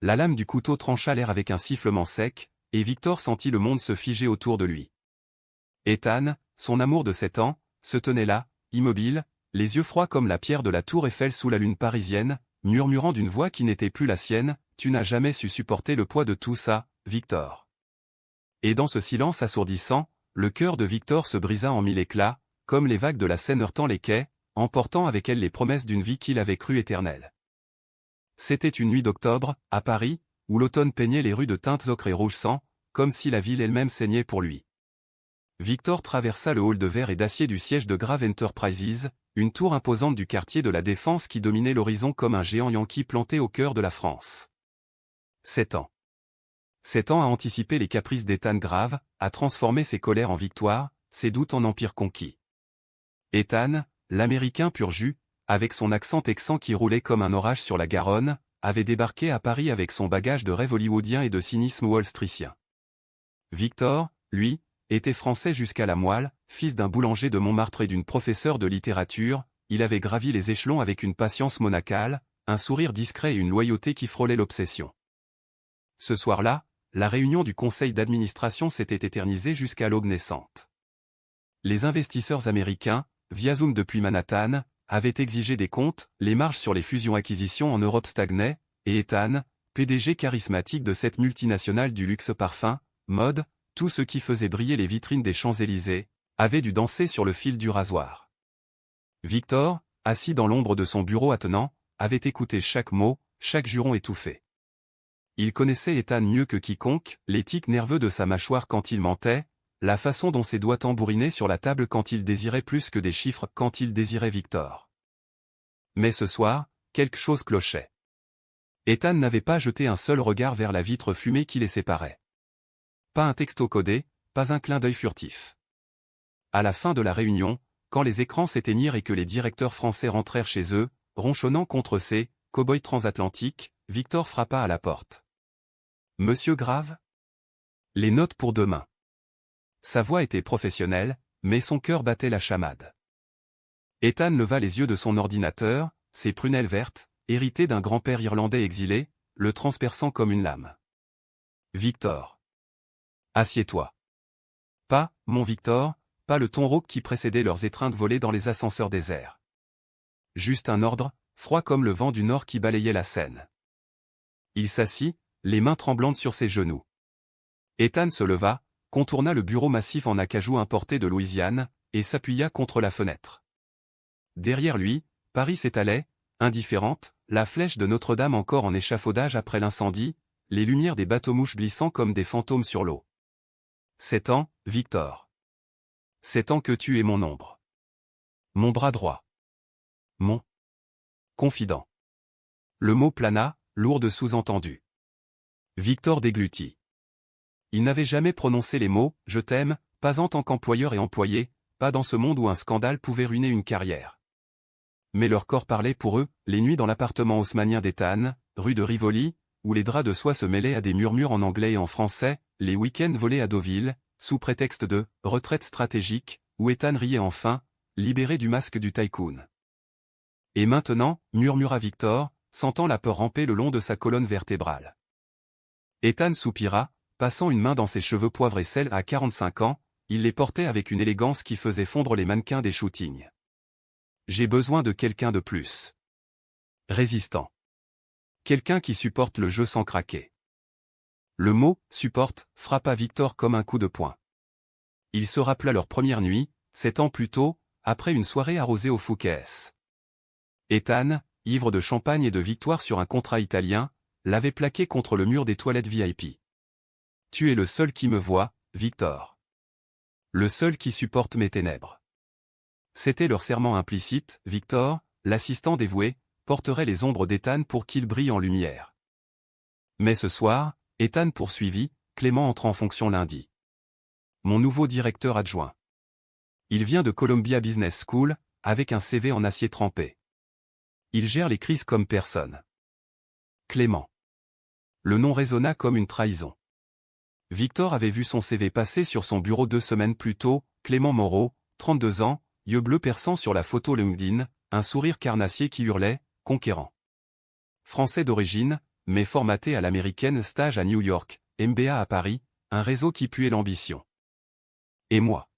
La lame du couteau trancha l'air avec un sifflement sec, et Victor sentit le monde se figer autour de lui. Ethan, son amour de 7 ans, se tenait là, immobile, les yeux froids comme la pierre de la tour Eiffel sous la lune parisienne, murmurant d'une voix qui n'était plus la sienne, « Tu n'as jamais su supporter le poids de tout ça, Victor. » Et dans ce silence assourdissant, le cœur de Victor se brisa en 1000 éclats, comme les vagues de la Seine heurtant les quais, emportant avec elles les promesses d'une vie qu'il avait crue éternelle. C'était une nuit d'octobre, à Paris, où l'automne peignait les rues de teintes ocre et rouge sang, comme si la ville elle-même saignait pour lui. Victor traversa le hall de verre et d'acier du siège de Grave Enterprises, une tour imposante du quartier de la Défense qui dominait l'horizon comme un géant yankee planté au cœur de la France. 7 ans. 7 ans à anticiper les caprices d'Ethan Grave, à transformer ses colères en victoires, ses doutes en empire conquis. Ethan, l'Américain pur jus, avec son accent texan qui roulait comme un orage sur la Garonne, avait débarqué à Paris avec son bagage de rêve hollywoodien et de cynisme wall-streetien. Victor, lui, était français jusqu'à la moelle, fils d'un boulanger de Montmartre et d'une professeure de littérature, il avait gravi les échelons avec une patience monacale, un sourire discret et une loyauté qui frôlait l'obsession. Ce soir-là, la réunion du conseil d'administration s'était éternisée jusqu'à l'aube naissante. Les investisseurs américains, via Zoom depuis Manhattan, avaient exigé des comptes, les marges sur les fusions-acquisitions en Europe stagnaient, et Ethan, PDG charismatique de cette multinationale du luxe parfum, mode, tout ce qui faisait briller les vitrines des Champs-Élysées, avait dû danser sur le fil du rasoir. Victor, assis dans l'ombre de son bureau attenant, avait écouté chaque mot, chaque juron étouffé. Il connaissait Ethan mieux que quiconque, les tics nerveux de sa mâchoire quand il mentait, la façon dont ses doigts tambourinaient sur la table quand il désirait plus que des chiffres quand il désirait Victor. Mais ce soir, quelque chose clochait. Ethan n'avait pas jeté un seul regard vers la vitre fumée qui les séparait. Pas un texto codé, pas un clin d'œil furtif. À la fin de la réunion, quand les écrans s'éteignirent et que les directeurs français rentrèrent chez eux, ronchonnant contre ces cow-boys transatlantiques, Victor frappa à la porte. « Monsieur Grave ?» « Les notes pour demain. » Sa voix était professionnelle, mais son cœur battait la chamade. Ethan leva les yeux de son ordinateur, ses prunelles vertes, héritées d'un grand-père irlandais exilé, le transperçant comme une lame. « Victor. Assieds-toi. » Pas, mon Victor, pas le ton rauque qui précédait leurs étreintes volées dans les ascenseurs déserts. Juste un ordre, froid comme le vent du nord qui balayait la Seine. Il s'assit, les mains tremblantes sur ses genoux. Ethan se leva, contourna le bureau massif en acajou importé de Louisiane, et s'appuya contre la fenêtre. Derrière lui, Paris s'étalait, indifférente, la flèche de Notre-Dame encore en échafaudage après l'incendie, les lumières des bateaux-mouches glissant comme des fantômes sur l'eau. 7 ans, Victor. 7 ans que tu es mon ombre. Mon bras droit. Mon confident. Le mot plana, lourd de sous-entendu. Victor déglutit. Il n'avait jamais prononcé les mots « je t'aime », pas en tant qu'employeur et employé, pas dans ce monde où un scandale pouvait ruiner une carrière. Mais leur corps parlait pour eux, les nuits dans l'appartement haussmannien d'Ethan, rue de Rivoli, où les draps de soie se mêlaient à des murmures en anglais et en français, les week-ends volés à Deauville, sous prétexte de « retraite stratégique », où Ethan riait enfin, libéré du masque du tycoon. Et maintenant, murmura Victor, sentant la peur ramper le long de sa colonne vertébrale. Ethan soupira, passant une main dans ses cheveux poivre et sel à 45 ans, il les portait avec une élégance qui faisait fondre les mannequins des shootings. J'ai besoin de quelqu'un de plus. Résistant. Quelqu'un qui supporte le jeu sans craquer. Le mot « supporte » frappa Victor comme un coup de poing. Il se rappela leur première nuit, 7 ans plus tôt, après une soirée arrosée au Fouquet's. Ethan, ivre de champagne et de victoire sur un contrat italien, l'avait plaqué contre le mur des toilettes VIP. Tu es le seul qui me voit, Victor. Le seul qui supporte mes ténèbres. C'était leur serment implicite, Victor, l'assistant dévoué, porterait les ombres d'Ethan pour qu'il brille en lumière. Mais ce soir, Ethan poursuivit, Clément entre en fonction lundi. Mon nouveau directeur adjoint. Il vient de Columbia Business School, avec un CV en acier trempé. Il gère les crises comme personne. Clément. Le nom résonna comme une trahison. Victor avait vu son CV passer sur son bureau 2 semaines plus tôt, Clément Moreau, 32 ans, yeux bleus perçants sur la photo LinkedIn, un sourire carnassier qui hurlait, conquérant. Français d'origine, mais formaté à l'américaine, stage à New York, MBA à Paris, un réseau qui puait l'ambition. Et moi?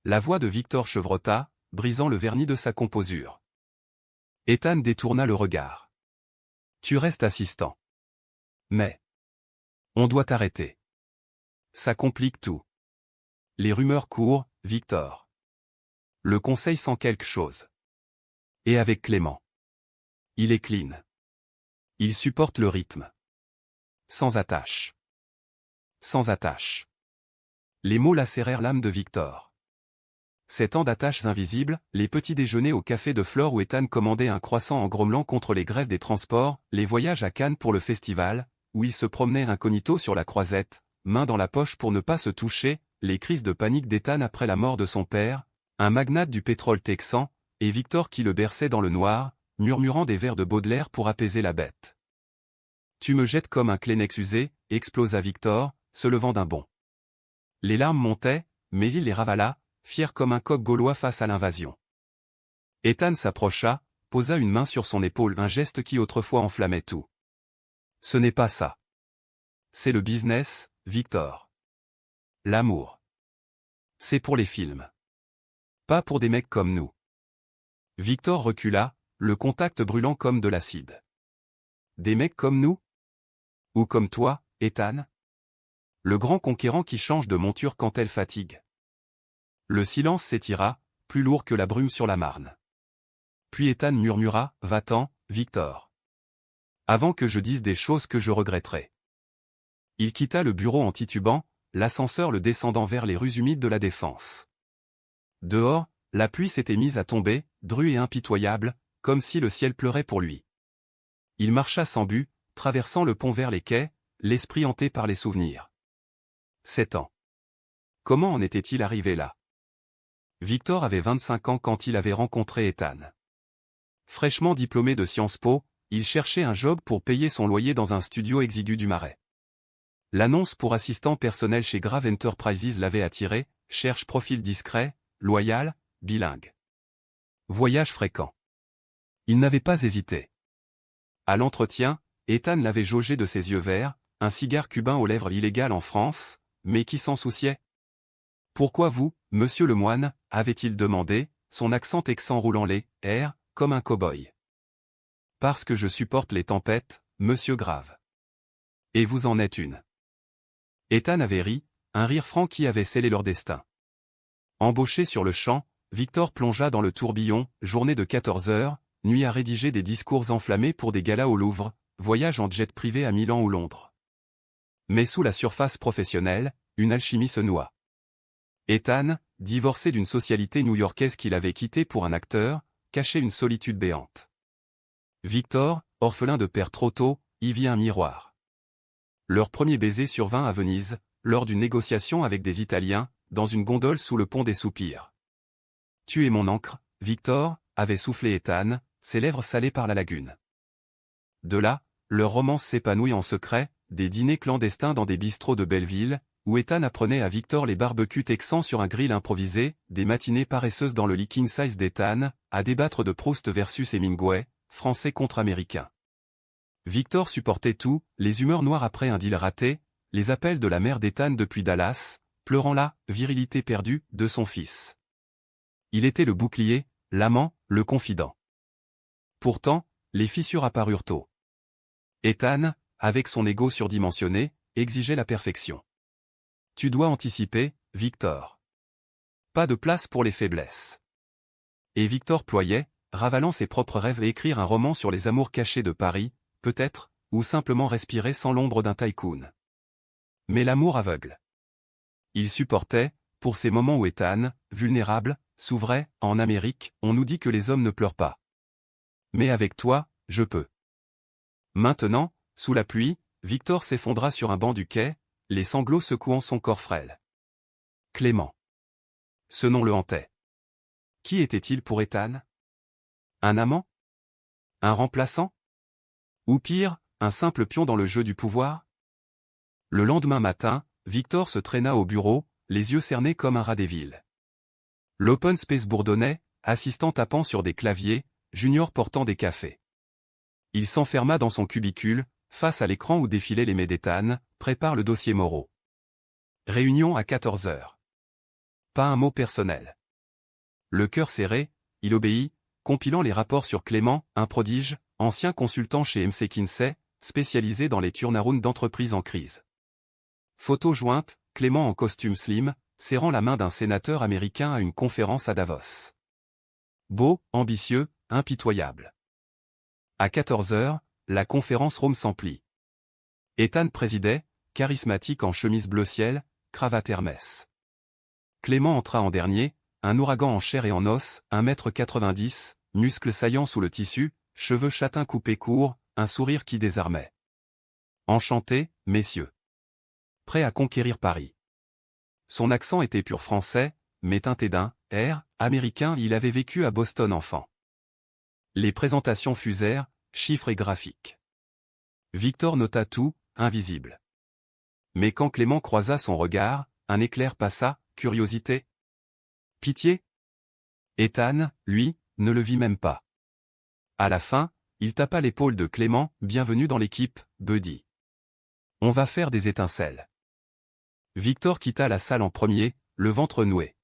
La voix de Victor chevrota, brisant le vernis de sa composure. Ethan détourna le regard. Tu restes assistant. Mais on doit t'arrêter. Ça complique tout. Les rumeurs courent, Victor. Le conseil sent quelque chose. Et avec Clément. Il est clean. Il supporte le rythme. Sans attache. Sans attache. Les mots lacérèrent l'âme de Victor. Ces temps d'attaches invisibles, les petits déjeuners au café de Flore où Ethan commandait un croissant en grommelant contre les grèves des transports, les voyages à Cannes pour le festival, où il se promenait incognito sur la croisette, main dans la poche pour ne pas se toucher, les crises de panique d'Ethan après la mort de son père, un magnate du pétrole texan, et Victor qui le berçait dans le noir, murmurant des vers de Baudelaire pour apaiser la bête. Tu me jettes comme un Kleenex usé, explosa Victor, se levant d'un bond. Les larmes montaient, mais il les ravala, fier comme un coq gaulois face à l'invasion. Ethan s'approcha, posa une main sur son épaule, un geste qui autrefois enflammait tout. Ce n'est pas ça. C'est le business, Victor. L'amour. C'est pour les films. Pas pour des mecs comme nous. Victor recula, le contact brûlant comme de l'acide. Des mecs comme nous? Ou comme toi, Ethan? Le grand conquérant qui change de monture quand elle fatigue. Le silence s'étira, plus lourd que la brume sur la Marne. Puis Ethan murmura, va-t'en, Victor. Avant que je dise des choses que je regretterai. Il quitta le bureau en titubant, l'ascenseur le descendant vers les rues humides de la Défense. Dehors, la pluie s'était mise à tomber, drue et impitoyable, comme si le ciel pleurait pour lui. Il marcha sans but, traversant le pont vers les quais, l'esprit hanté par les souvenirs. 7 ans. Comment en était-il arrivé là? Victor avait 25 ans quand il avait rencontré Ethan. Fraîchement diplômé de Sciences Po, il cherchait un job pour payer son loyer dans un studio exigu du Marais. L'annonce pour assistant personnel chez Grave Enterprises l'avait attiré, cherche profil discret, loyal, bilingue. Voyage fréquent. Il n'avait pas hésité. À l'entretien, Ethan l'avait jaugé de ses yeux verts, un cigare cubain aux lèvres illégal en France, mais qui s'en souciait? Pourquoi vous, monsieur Lemoine, avait-il demandé, son accent texan roulant les airs, comme un cow-boy. Parce que je supporte les tempêtes, monsieur Grave. Et vous en êtes une. Ethan avait ri, un rire franc qui avait scellé leur destin. Embauché sur le champ, Victor plongea dans le tourbillon, journée de 14 heures, nuit à rédiger des discours enflammés pour des galas au Louvre, voyage en jet privé à Milan ou Londres. Mais sous la surface professionnelle, une alchimie se noua. Ethan, divorcé d'une socialité new-yorkaise qu'il avait quittée pour un acteur, cachait une solitude béante. Victor, orphelin de père trop tôt, y vit un miroir. Leur premier baiser survint à Venise, lors d'une négociation avec des Italiens, dans une gondole sous le pont des Soupirs. « Tu es mon encre, Victor », avait soufflé Ethan, ses lèvres salées par la lagune. De là, leur romance s'épanouit en secret, des dîners clandestins dans des bistrots de Belleville, où Ethan apprenait à Victor les barbecues texans sur un grill improvisé, des matinées paresseuses dans le lit king size d'Ethan, à débattre de Proust versus Hemingway, français contre américain. Victor supportait tout, les humeurs noires après un deal raté, les appels de la mère d'Ethan depuis Dallas, pleurant la virilité perdue de son fils. Il était le bouclier, l'amant, le confident. Pourtant, les fissures apparurent tôt. Ethan, avec son ego surdimensionné, exigeait la perfection. Tu dois anticiper, Victor. Pas de place pour les faiblesses. Et Victor ployait, ravalant ses propres rêves, et écrire un roman sur les amours cachés de Paris, peut-être, ou simplement respirer sans l'ombre d'un tycoon. Mais l'amour aveugle. Il supportait, pour ces moments où Ethan, vulnérable, s'ouvrait, en Amérique, on nous dit que les hommes ne pleurent pas. Mais avec toi, je peux. Maintenant, sous la pluie, Victor s'effondra sur un banc du quai, les sanglots secouant son corps frêle. Clément. Ce nom le hantait. Qui était-il pour Ethan? Un amant? Un remplaçant? Ou pire, un simple pion dans le jeu du pouvoir? Le lendemain matin, Victor se traîna au bureau, les yeux cernés comme un rat des villes. L'open space bourdonnait, assistant tapant sur des claviers, junior portant des cafés. Il s'enferma dans son cubicule, face à l'écran où défilaient les mails d'Ethan, prépare le dossier Moreau. Réunion à 14 heures. Pas un mot personnel. Le cœur serré, il obéit, compilant les rapports sur Clément, un prodige, ancien consultant chez McKinsey, spécialisé dans les turnarounds d'entreprises en crise. Photo jointe, Clément en costume slim, serrant la main d'un sénateur américain à une conférence à Davos. Beau, ambitieux, impitoyable. À 14 heures, la conférence Rome s'emplit. Ethan présidait, charismatique en chemise bleu ciel, cravate Hermès. Clément entra en dernier, un ouragan en chair et en os, 1,90 m, muscles saillants sous le tissu, cheveux châtains coupés courts, un sourire qui désarmait. Enchanté, messieurs. Prêt à conquérir Paris. Son accent était pur français, mais teinté d'un air américain. Il avait vécu à Boston enfant. Les présentations fusèrent, chiffres et graphiques. Victor nota tout, invisible. Mais quand Clément croisa son regard, un éclair passa, curiosité. Pitié. Ethan, lui, ne le vit même pas. À la fin, il tapa l'épaule de Clément, bienvenue dans l'équipe, Buddy. On va faire des étincelles. Victor quitta la salle en premier, le ventre noué.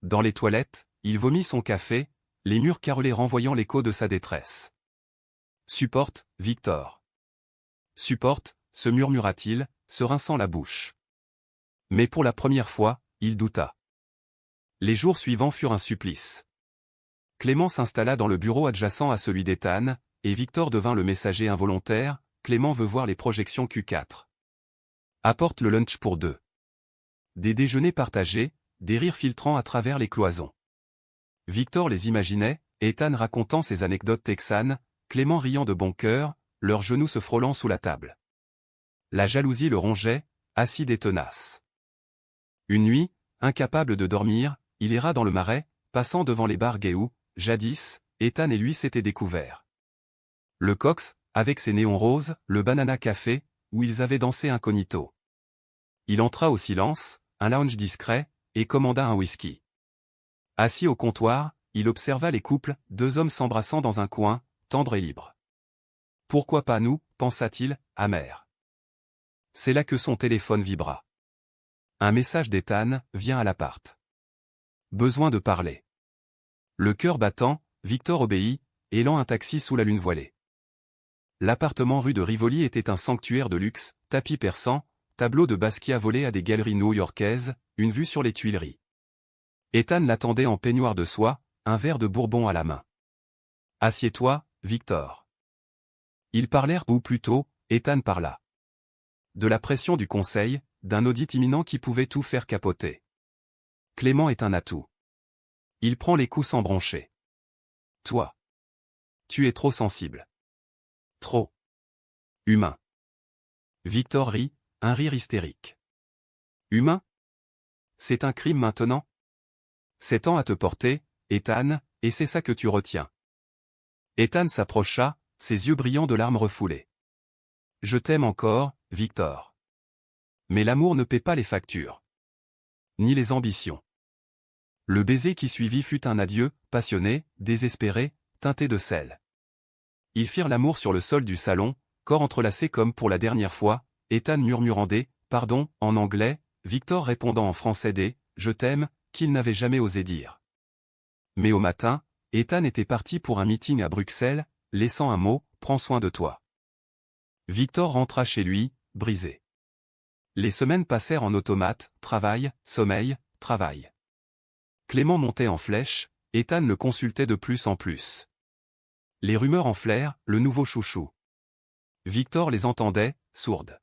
Dans les toilettes, il vomit son café, les murs carrelés renvoyant l'écho de sa détresse. Supporte, Victor. Supporte, se murmura-t-il, se rinçant la bouche. Mais pour la première fois, il douta. Les jours suivants furent un supplice. Clément s'installa dans le bureau adjacent à celui d'Ethan, et Victor devint le messager involontaire. Clément veut voir les projections Q4. Apporte le lunch pour deux. Des déjeuners partagés, des rires filtrant à travers les cloisons. Victor les imaginait, Ethan racontant ses anecdotes texanes, Clément riant de bon cœur, leurs genoux se frôlant sous la table. La jalousie le rongeait, acide et tenace. Une nuit, incapable de dormir, il erra dans le marais, passant devant les bars gays où, jadis, Ethan et lui s'étaient découverts. Le Cox, avec ses néons roses, le Banana Café, où ils avaient dansé incognito. Il entra au silence, un lounge discret, et commanda un whisky. Assis au comptoir, il observa les couples, deux hommes s'embrassant dans un coin, tendre et libre. Pourquoi pas nous, pensa-t-il, amer. C'est là que son téléphone vibra. Un message d'Ethan vient à l'appart. Besoin de parler. Le cœur battant, Victor obéit, élant un taxi sous la lune voilée. L'appartement rue de Rivoli était un sanctuaire de luxe, tapis persan, tableau de Basquiat volé à des galeries new-yorkaises, une vue sur les Tuileries. Ethan l'attendait en peignoir de soie, un verre de bourbon à la main. Assieds-toi, Victor. Ils parlèrent ou plutôt, Ethan parla. De la pression du conseil, d'un audit imminent qui pouvait tout faire capoter. Clément est un atout. Il prend les coups sans broncher. Toi. Tu es trop sensible. Trop. Humain. Victor rit, un rire hystérique. Humain? C'est un crime maintenant? 7 ans à te porter, Ethan, et c'est ça que tu retiens. Ethan s'approcha, ses yeux brillants de larmes refoulées. Je t'aime encore, Victor. Mais l'amour ne paie pas les factures. Ni les ambitions. Le baiser qui suivit fut un adieu, passionné, désespéré, teinté de sel. Ils firent l'amour sur le sol du salon, corps entrelacés comme pour la dernière fois, Ethan murmurant des « pardon » en anglais, Victor répondant en français des « je t'aime » qu'il n'avait jamais osé dire. Mais au matin, Ethan était parti pour un meeting à Bruxelles, laissant un mot « prends soin de toi ». Victor rentra chez lui, brisé. Les semaines passèrent en automate, travail, sommeil, travail. Clément montait en flèche, Ethan le consultait de plus en plus. Les rumeurs enflèrent, le nouveau chouchou. Victor les entendait, sourde.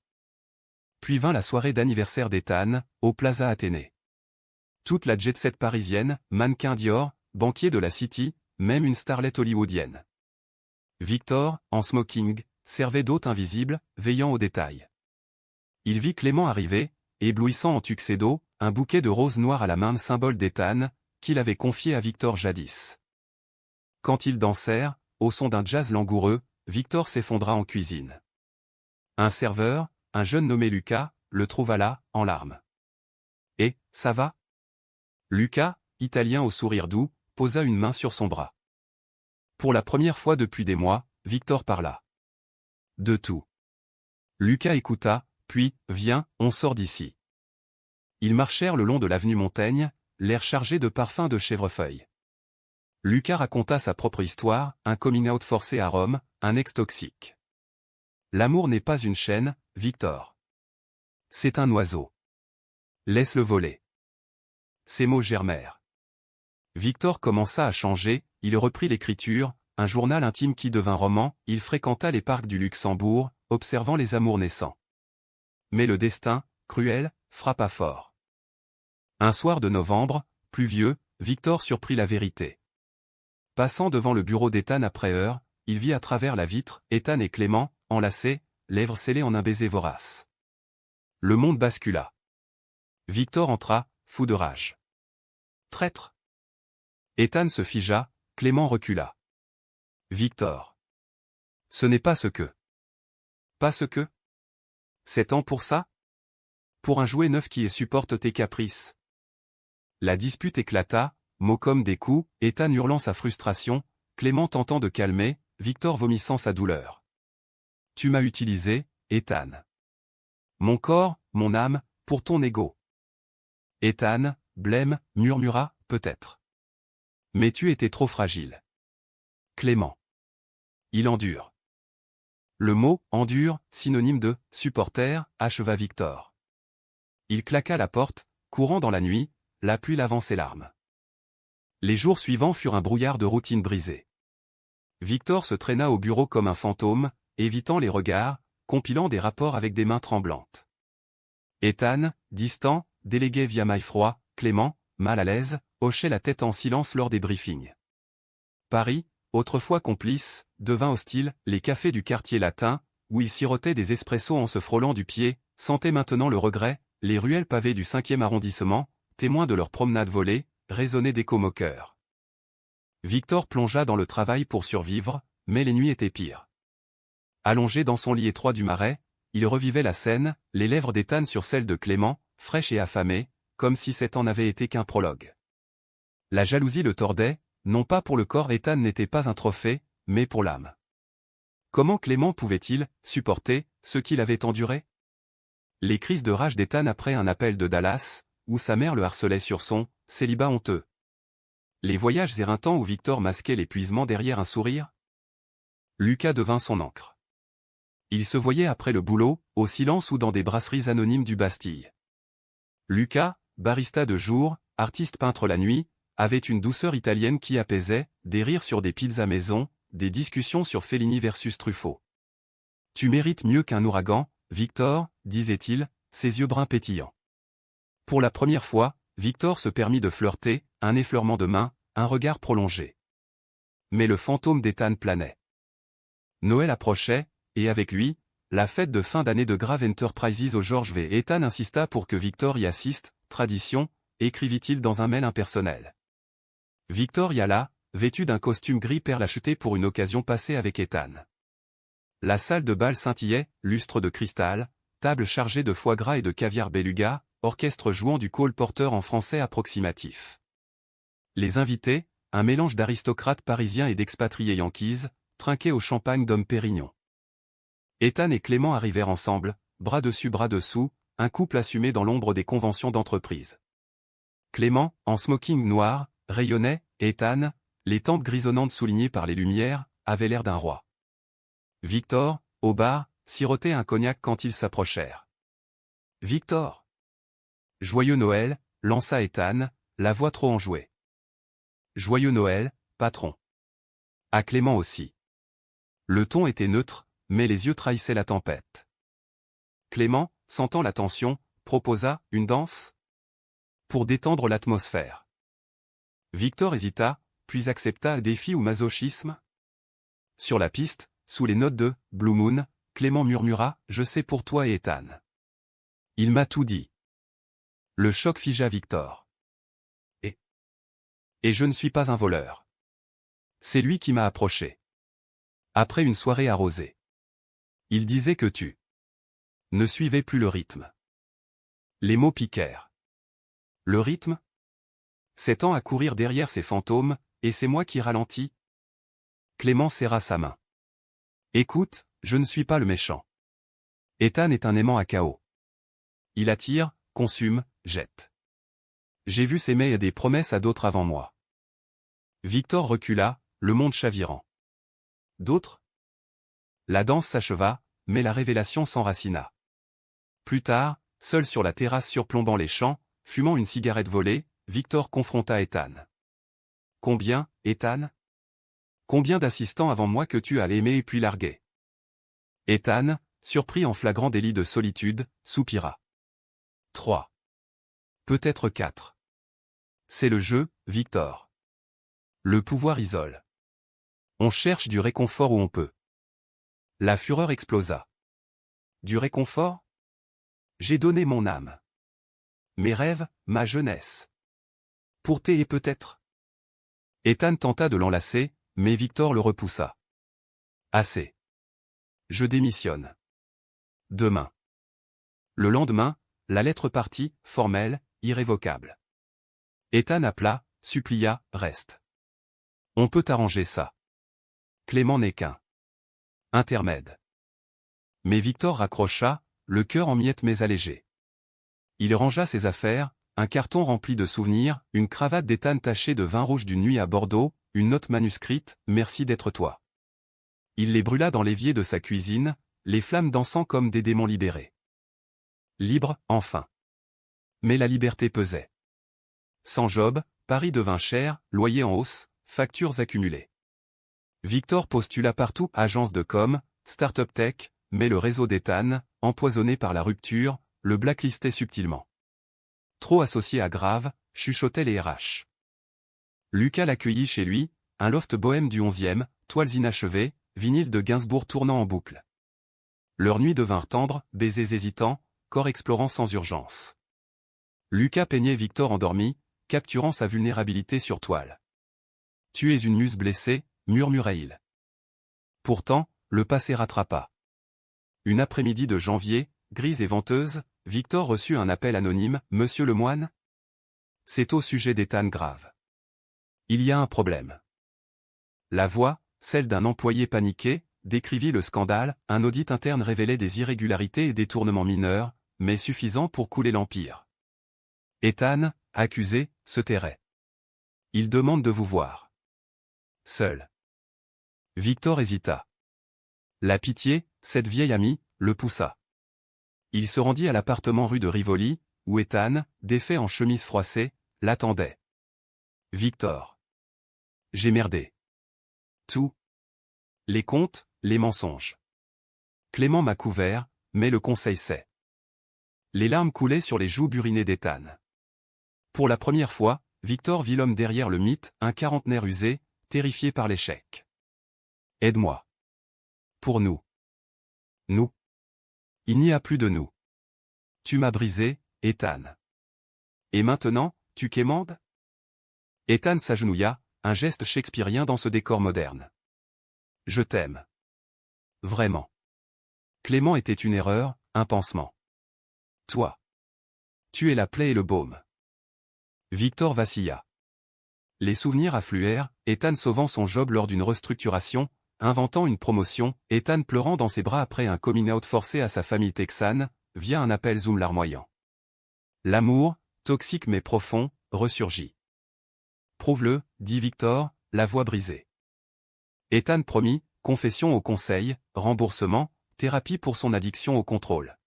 Puis vint la soirée d'anniversaire d'Ethan, au Plaza Athénée. Toute la jet-set parisienne, mannequin Dior, banquier de la City, même une starlette hollywoodienne. Victor, en smoking, servait d'hôte invisible, veillant aux détails. Il vit Clément arriver, éblouissant en tuxedo, un bouquet de roses noires à la main, symbole d'Ethan, qu'il avait confié à Victor jadis. Quand ils dansèrent, au son d'un jazz langoureux, Victor s'effondra en cuisine. Un serveur, un jeune nommé Lucas, le trouva là, en larmes. « Eh, ça va ?» Lucas, italien au sourire doux, posa une main sur son bras. Pour la première fois depuis des mois, Victor parla. De tout. Lucas écouta, puis, viens, on sort d'ici. Ils marchèrent le long de l'avenue Montaigne, l'air chargé de parfums de chèvrefeuille. Lucas raconta sa propre histoire, un coming-out forcé à Rome, un ex toxique. L'amour n'est pas une chaîne, Victor. C'est un oiseau. Laisse-le voler. Ces mots germèrent. Victor commença à changer, il reprit l'écriture, un journal intime qui devint roman, il fréquenta les parcs du Luxembourg, observant les amours naissants. Mais le destin, cruel, frappa fort. Un soir de novembre, pluvieux, Victor surprit la vérité. Passant devant le bureau d'Ethan après heure, il vit à travers la vitre, Ethan et Clément, enlacés, lèvres scellées en un baiser vorace. Le monde bascula. Victor entra, fou de rage. Traître! Ethan se figea, Clément recula. Victor. Ce n'est pas ce que. Pas ce que. 7 ans pour ça? Pour un jouet neuf qui supporte tes caprices. La dispute éclata, mots comme des coups, Ethan hurlant sa frustration, Clément tentant de calmer, Victor vomissant sa douleur. Tu m'as utilisé, Ethan. Mon corps, mon âme, pour ton ego. Ethan, blême, murmura, peut-être. Mais tu étais trop fragile. Clément. Il endure. Le mot « endure », synonyme de « supporter », acheva Victor. Il claqua la porte, courant dans la nuit, la pluie lavant ses larmes. Les jours suivants furent un brouillard de routine brisé. Victor se traîna au bureau comme un fantôme, évitant les regards, compilant des rapports avec des mains tremblantes. Ethan, distant, déléguait via mail froid, Clément, mal à l'aise, hochait la tête en silence lors des briefings. Paris, autrefois complice, devint hostile, les cafés du quartier latin, où il sirotait des espressos en se frôlant du pied, sentait maintenant le regret, les ruelles pavées du 5e arrondissement, témoins de leur promenade volée, résonnaient d'échos moqueurs. Victor plongea dans le travail pour survivre, mais les nuits étaient pires. Allongé dans son lit étroit du Marais, il revivait la scène, les lèvres d'Ethan sur celles de Clément, fraîches et affamées, comme si cet en avait été qu'un prologue. La jalousie le tordait, non pas pour le corps, Ethan n'était pas un trophée, mais pour l'âme. Comment Clément pouvait-il supporter ce qu'il avait enduré? Les crises de rage d'Ethan après un appel de Dallas, où sa mère le harcelait sur son célibat honteux. Les voyages éreintants où Victor masquait l'épuisement derrière un sourire. Lucas devint son encre. Il se voyait après le boulot, au silence ou dans des brasseries anonymes du Bastille. Lucas, barista de jour, artiste peintre la nuit, avait une douceur italienne qui apaisait, des rires sur des pizzas maison, des discussions sur Fellini versus Truffaut. Tu mérites mieux qu'un ouragan, Victor, disait-il, ses yeux bruns pétillants. Pour la première fois, Victor se permit de flirter, un effleurement de main, un regard prolongé. Mais le fantôme d'Ethan planait. Noël approchait, et avec lui, la fête de fin d'année de Grave Enterprises au George V. Ethan insista pour que Victor y assiste, tradition, écrivit-il dans un mail impersonnel. Victor y alla, vêtu d'un costume gris perle acheté pour une occasion passée avec Ethan. La salle de bal scintillait, lustre de cristal, table chargée de foie gras et de caviar beluga, orchestre jouant du Cole Porter en français approximatif. Les invités, un mélange d'aristocrates parisiens et d'expatriés yankees, trinquaient au champagne Dom Pérignon. Ethan et Clément arrivèrent ensemble, bras dessus bras dessous, un couple assumé dans l'ombre des conventions d'entreprise. Clément, en smoking noir, rayonnait, Ethan, les tempes grisonnantes soulignées par les lumières, avait l'air d'un roi. Victor, au bar, sirotait un cognac quand ils s'approchèrent. Victor! Joyeux Noël, lança Ethan, la voix trop enjouée. Joyeux Noël, patron. À Clément aussi. Le ton était neutre, mais les yeux trahissaient la tempête. Clément, sentant la tension, proposa une danse pour détendre l'atmosphère. Victor hésita, puis accepta défi ou masochisme. Sur la piste, sous les notes de Blue Moon, Clément murmura « Je sais pour toi et Ethan. Il m'a tout dit. » Le choc figea Victor. Et je ne suis pas un voleur. C'est lui qui m'a approché. Après une soirée arrosée. Il disait que tu ne suivais plus le rythme. Les mots piquèrent. Le rythme? 7 ans à courir derrière ces fantômes, et c'est moi qui ralentis? Clément serra sa main. Écoute, je ne suis pas le méchant. Ethan est un aimant à chaos. Il attire, consume, jette. J'ai vu s'aimer des promesses à d'autres avant moi. Victor recula, le monde chavirant. D'autres? La danse s'acheva, mais la révélation s'enracina. Plus tard, seul sur la terrasse surplombant les champs, fumant une cigarette volée, Victor confronta Ethan. Combien, Ethan? Combien d'assistants avant moi que tu as aimé puis largué? Ethan, surpris en flagrant délit de solitude, soupira. 3. Peut-être 4. C'est le jeu, Victor. Le pouvoir isole. On cherche du réconfort où on peut. La fureur explosa. Du réconfort? J'ai donné mon âme. Mes rêves, ma jeunesse. Pour et peut-être. Ethan tenta de l'enlacer, mais Victor le repoussa. Assez. Je démissionne. Demain. Le lendemain, la lettre partit, formelle, irrévocable. Ethan appela, supplia, reste. On peut arranger ça. Clément n'est qu'un intermède. Mais Victor raccrocha, le cœur en miettes mais allégé. Il rangea ses affaires, un carton rempli de souvenirs, une cravate d'Ethan tachée de vin rouge d'une nuit à Bordeaux, une note manuscrite, merci d'être toi. Il les brûla dans l'évier de sa cuisine, les flammes dansant comme des démons libérés. Libre, enfin. Mais la liberté pesait. Sans job, Paris devint cher, loyer en hausse, factures accumulées. Victor postula partout, agence de com, start-up tech, mais le réseau d'Ethan, empoisonné par la rupture, le blacklistait subtilement. Trop associé à Grave, chuchotaient les RH. Lucas l'accueillit chez lui, un loft bohème du 11e, toiles inachevées, vinyle de Gainsbourg tournant en boucle. Leurs nuits devinrent tendres, baisers hésitants, corps explorant sans urgence. Lucas peignait Victor endormi, capturant sa vulnérabilité sur toile. « Tu es une muse blessée », murmura-t-il. Pourtant, le passé rattrapa. Une après-midi de janvier, grise et venteuse, Victor reçut un appel anonyme, « Monsieur Lemoine ?» C'est au sujet d'Ethan Grave. Il y a un problème. La voix, celle d'un employé paniqué, décrivit le scandale, un audit interne révélait des irrégularités et détournements mineurs, mais suffisants pour couler l'empire. Ethan, accusé, se tairait. Il demande de vous voir. Seul. Victor hésita. La pitié, cette vieille amie, le poussa. Il se rendit à l'appartement rue de Rivoli, où Ethan, défait en chemise froissée, l'attendait. Victor. J'ai merdé. Tout. Les contes, les mensonges. Clément m'a couvert, mais le conseil sait. Les larmes coulaient sur les joues burinées d'Ethan. Pour la première fois, Victor vit l'homme derrière le mythe, un quarantenaire usé, terrifié par l'échec. Aide-moi. Pour nous. Nous. Il n'y a plus de nous. Tu m'as brisé, Ethan. Et maintenant, tu quémandes? Ethan s'agenouilla, un geste shakespearien dans ce décor moderne. Je t'aime. Vraiment. Clément était une erreur, un pansement. Toi. Tu es la plaie et le baume. Victor vacilla. Les souvenirs affluèrent, Ethan sauvant son job lors d'une restructuration, inventant une promotion, Ethan pleurant dans ses bras après un coming-out forcé à sa famille texane, via un appel Zoom larmoyant. L'amour, toxique mais profond, ressurgit. Prouve-le, dit Victor, la voix brisée. Ethan promit, confession au conseil, remboursement, thérapie pour son addiction au contrôle.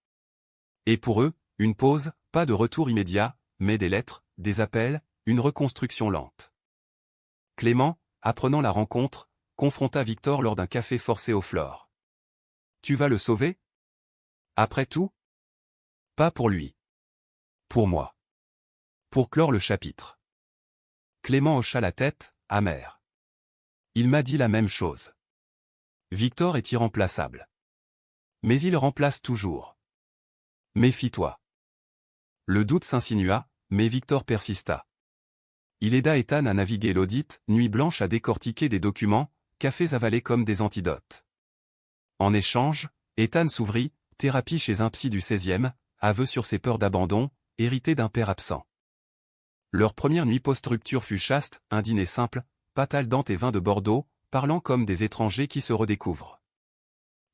Et pour eux, une pause, pas de retour immédiat, mais des lettres, des appels, une reconstruction lente. Clément, apprenant la rencontre, confronta Victor lors d'un café forcé au Flore. Tu vas le sauver? Après tout? Pas pour lui. Pour moi. Pour clore le chapitre. Clément hocha la tête, amer. Il m'a dit la même chose. Victor est irremplaçable. Mais il remplace toujours. Méfie-toi. Le doute s'insinua, mais Victor persista. Il aida Ethan à naviguer l'audit, nuit blanche à décortiquer des documents, cafés avalés comme des antidotes. En échange, Ethan s'ouvrit, thérapie chez un psy du 16e, aveu sur ses peurs d'abandon, hérité d'un père absent. Leur première nuit post-rupture fut chaste, un dîner simple, pâte al dente et vin de Bordeaux, parlant comme des étrangers qui se redécouvrent.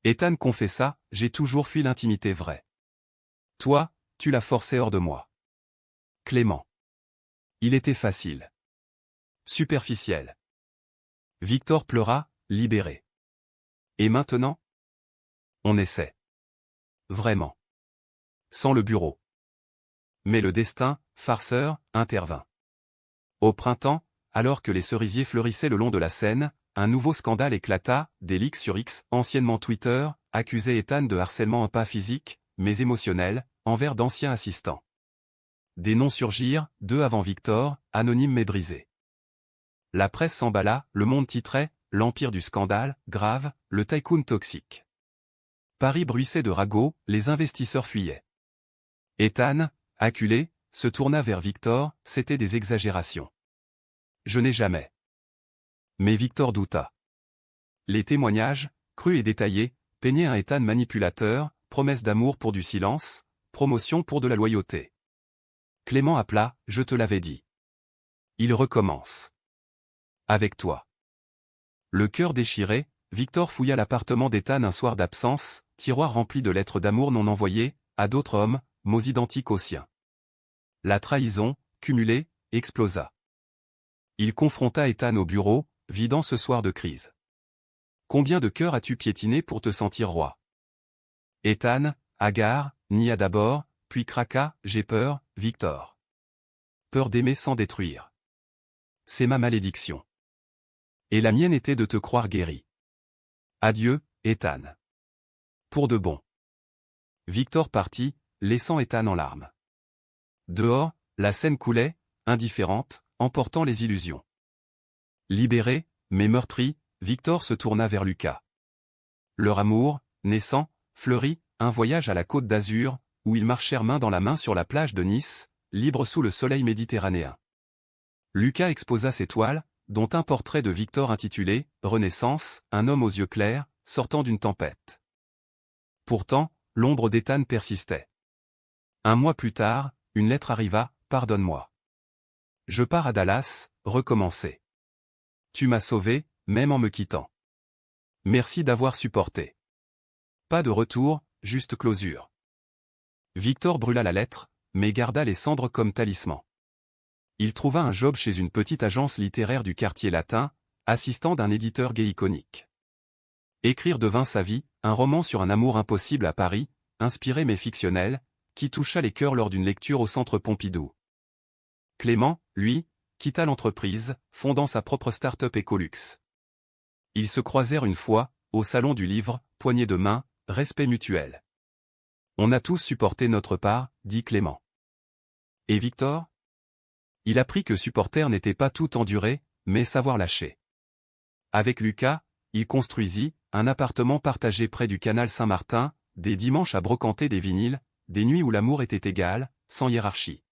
Ethan confessa, j'ai toujours fui l'intimité vraie. Toi, tu l'as forcé hors de moi. Clément. Il était facile. Superficiel. Victor pleura, libéré. Et maintenant? On essaie. Vraiment. Sans le bureau. Mais le destin, farceur, intervint. Au printemps, alors que les cerisiers fleurissaient le long de la Seine, un nouveau scandale éclata, des leaks sur X, anciennement Twitter, accusait Ethan de harcèlement pas physique, mais émotionnel, envers d'anciens assistants. Des noms surgirent, 2 avant Victor, anonymes mais brisés. La presse s'emballa, Le Monde titrait « L'empire du scandale, grave, le tycoon toxique ». Paris bruissait de ragots, les investisseurs fuyaient. Ethan, acculé, se tourna vers Victor, c'était des exagérations. Je n'ai jamais. Mais Victor douta. Les témoignages, crus et détaillés, peignaient un Ethan manipulateur, promesse d'amour pour du silence, promotion pour de la loyauté. Clément appela, je te l'avais dit. Il recommence. Avec toi. Le cœur déchiré, Victor fouilla l'appartement d'Ethan un soir d'absence, tiroir rempli de lettres d'amour non envoyées, à d'autres hommes, mots identiques aux siens. La trahison, cumulée, explosa. Il confronta Ethan au bureau, vidant ce soir de crise. Combien de cœurs as-tu piétiné pour te sentir roi? Ethan, hagard, nia d'abord, puis craqua, j'ai peur, Victor. Peur d'aimer sans détruire. C'est ma malédiction. Et la mienne était de te croire guéri. Adieu, Ethan. Pour de bon. Victor partit, laissant Ethan en larmes. Dehors, la Seine coulait, indifférente, emportant les illusions. Libéré, mais meurtri, Victor se tourna vers Lucas. Leur amour, naissant, fleurit, un voyage à la Côte d'Azur, où ils marchèrent main dans la main sur la plage de Nice, libres sous le soleil méditerranéen. Lucas exposa ses toiles, dont un portrait de Victor intitulé « Renaissance, un homme aux yeux clairs, sortant d'une tempête ». Pourtant, l'ombre d'Ethan persistait. Un mois plus tard, une lettre arriva, « Pardonne-moi. Je pars à Dallas, recommencer. Tu m'as sauvé, même en me quittant. Merci d'avoir supporté. Pas de retour, juste closure. » Victor brûla la lettre, mais garda les cendres comme talisman. Il trouva un job chez une petite agence littéraire du quartier latin, assistant d'un éditeur gay iconique. Écrire devint sa vie, un roman sur un amour impossible à Paris, inspiré mais fictionnel, qui toucha les cœurs lors d'une lecture au Centre Pompidou. Clément, lui, quitta l'entreprise, fondant sa propre start-up Ecolux. Ils se croisèrent une fois, au salon du livre, poignée de main, respect mutuel. On a tous supporté notre part, dit Clément. Et Victor? Il apprit que supporter n'était pas tout endurer, mais savoir lâcher. Avec Lucas, il construisit un appartement partagé près du canal Saint-Martin, des dimanches à brocanter des vinyles, des nuits où l'amour était égal, sans hiérarchie.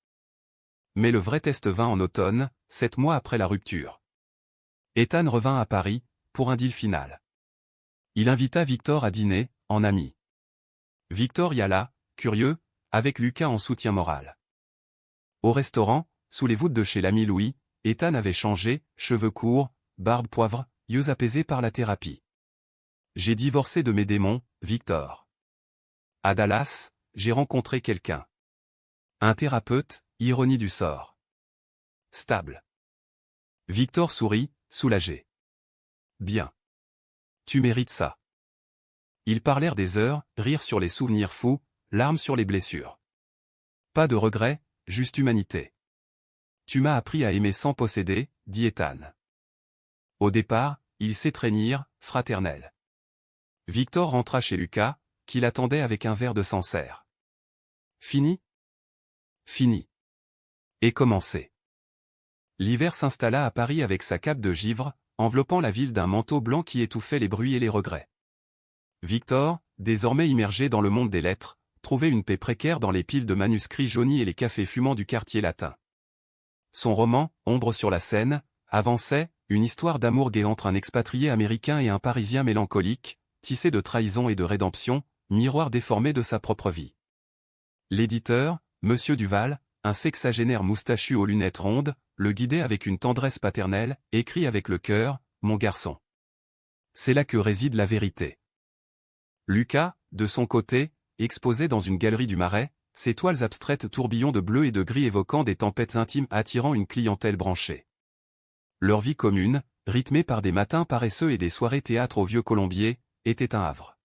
Mais le vrai test vint en automne, 7 mois après la rupture. Ethan revint à Paris, pour un deal final. Il invita Victor à dîner, en ami. Victor y alla, curieux, avec Lucas en soutien moral. Au restaurant, sous les voûtes de chez l'ami Louis, Ethan avait changé, cheveux courts, barbe poivre, yeux apaisés par la thérapie. J'ai divorcé de mes démons, Victor. À Dallas, j'ai rencontré quelqu'un. Un thérapeute, ironie du sort. Stable. Victor sourit, soulagé. Bien. Tu mérites ça. Ils parlèrent des heures, rire sur les souvenirs fous, larmes sur les blessures. Pas de regrets, juste humanité. Tu m'as appris à aimer sans posséder, dit Ethan. Au départ, ils s'étreignirent, fraternels. Victor rentra chez Lucas, qui l'attendait avec un verre de Sancerre. Fini? Fini. Et commencé. L'hiver s'installa à Paris avec sa cape de givre, enveloppant la ville d'un manteau blanc qui étouffait les bruits et les regrets. Victor, désormais immergé dans le monde des lettres, trouvait une paix précaire dans les piles de manuscrits jaunis et les cafés fumants du quartier latin. Son roman, Ombre sur la Seine, avançait, une histoire d'amour gay entre un expatrié américain et un Parisien mélancolique, tissé de trahison et de rédemption, miroir déformé de sa propre vie. L'éditeur, Monsieur Duval, un sexagénaire moustachu aux lunettes rondes, le guidait avec une tendresse paternelle, écrit avec le cœur, « Mon garçon. C'est là que réside la vérité. » Lucas, de son côté, exposait dans une galerie du Marais, ses toiles abstraites tourbillons de bleu et de gris évoquant des tempêtes intimes attirant une clientèle branchée. Leur vie commune, rythmée par des matins paresseux et des soirées théâtre au Vieux Colombier, était un havre.